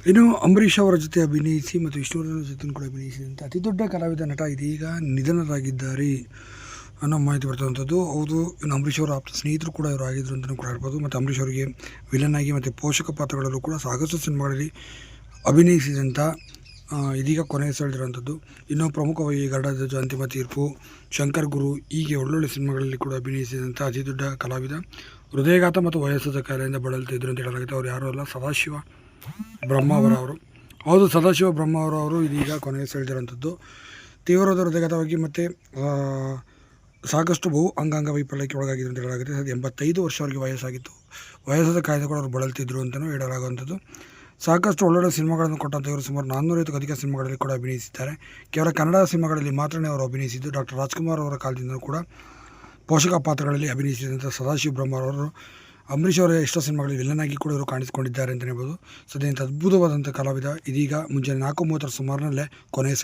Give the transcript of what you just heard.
ಇನ್ನು ಅಂಬರೀಷ್ ಅವರ ಜೊತೆ ಅಭಿನಯಿಸಿ ಮತ್ತು ವಿಷ್ಣುವರ್ಧನ್ ಜೊತೆ ಕೂಡ ಅಭಿನಯಿಸಿದಂಥ ಅತಿ ದೊಡ್ಡ ಕಲಾವಿದ ನಟ ಇದೀಗ ನಿಧನರಾಗಿದ್ದಾರೆ ಅನ್ನೋ ಮಾಹಿತಿ ಬರ್ತಕ್ಕಂಥದ್ದು. ಹೌದು, ಇನ್ನು ಅಂಬರೀಷ್ ಅವರ ಆಪ್ತ ಸ್ನೇಹಿತರು ಕೂಡ ಇವರು ಆಗಿದ್ರು ಅಂತಲೂ ಕೂಡ ಹೇಳ್ಬೋದು. ಮತ್ತು ಅಂಬರೀಷ್ ಅವರಿಗೆ ವಿಲನ್ ಆಗಿ ಮತ್ತು ಪೋಷಕ ಪಾತ್ರಗಳಲ್ಲೂ ಕೂಡ ಸಾಕಷ್ಟು ಸಿನಿಮಾಗಳಲ್ಲಿ ಅಭಿನಯಿಸಿದಂಥ ಇದೀಗ ಕೊನೆಯುಸಿರೆಳೆದಿರುವಂಥದ್ದು. ಇನ್ನು ಪ್ರಮುಖವಾಗಿ ಗರುಡಧ್ವಜ, ಅಂತಿಮ ತೀರ್ಪು, ಶಂಕರ್ ಗುರು ಹೀಗೆ ಒಳ್ಳೊಳ್ಳೆ ಸಿನಿಮಾಗಳಲ್ಲಿ ಕೂಡ ಅಭಿನಯಿಸಿದಂಥ ಅತಿ ದೊಡ್ಡ ಕಲಾವಿದ ಹೃದಯಘಾತ ಮತ್ತು ವಯಸ್ಸಾದ ಕಾಯಿಲೆಯಿಂದ ಬಳಲ್ತಿದ್ರು ಅಂತ ಹೇಳಲಾಗುತ್ತೆ. ಅವ್ರು ಯಾರೂ ಅಲ್ಲ, ಸದಾಶಿವ ಬ್ರಹ್ಮಾವರ ಅವರು. ಹೌದು, ಸದಾಶಿವ ಬ್ರಹ್ಮಾವರ ಅವರು ಇದೀಗ ಕೊನೆಯುಸಿರೆಳೆದಿರುವಂಥದ್ದು. ತೀವ್ರವಾದ ಹೃದಯಘಾತವಾಗಿ ಮತ್ತು ಸಾಕಷ್ಟು ಬಹು ಅಂಗಾಂಗ ವೈಫಲ್ಯಕ್ಕೆ ಒಳಗಾಗಿದ್ರು ಅಂತ ಹೇಳಲಾಗುತ್ತೆ. 85 ವರ್ಷ ಅವರಿಗೆ ವಯಸ್ಸಾಗಿತ್ತು. ವಯಸ್ಸಾದ ಕಾಯ್ದೆ ಕೂಡ ಅವರು ಬಳಲ್ತಿದ್ರು ಅಂತಲೂ ಹೇಳಲಾಗುವಂಥದ್ದು. ಸಾಕಷ್ಟು ಒಳ್ಳೊಳ್ಳೆ ಸಿನಿಮಾಗಳನ್ನು ಕೊಟ್ಟಂಥ ಇವರು ಸುಮಾರು 400ಕ್ಕೂ ಅಧಿಕ ಸಿನಿಮಾಗಳಲ್ಲಿ ಕೂಡ ಅಭಿನಯಿಸಿದ್ದಾರೆ. ಕೇವಲ ಕನ್ನಡ ಸಿನಿಮಾಗಳಲ್ಲಿ ಮಾತ್ರನೇ ಅವರು ಅಭಿನಯಿಸಿದ್ದು. ಡಾಕ್ಟರ್ ರಾಜ್ಕುಮಾರ್ ಅವರ ಕಾಲದಿಂದಲೂ ಕೂಡ ಪೋಷಕ ಪಾತ್ರಗಳಲ್ಲಿ ಅಭಿನಯಿಸಿದಂಥ ಸದಾಶಿವ ಬ್ರಹ್ಮಾವರವರು ಅಂಬರೀಷ್ ಅವರ ಎಷ್ಟೋ ಸಿನಿಮಾಗಳಲ್ಲಿ ವಿಲನ್ ಆಗಿ ಕೂಡ ಇವರು ಕಾಣಿಸಿಕೊಂಡಿದ್ದಾರೆ ಅಂತಲೇ ಹೇಳ್ಬೋದು. ಸದ್ಯ ಇಂಥ ಅದ್ಭುತವಾದಂಥ ಕಲಾವಿದ ಇದೀಗ ಮುಂಜಾನೆ 4:30 ಸುಮಾರಿನಲ್ಲೇ ಕೊನೆಯುಸಿರೆಳೆದಿದ್ದಾರೆ.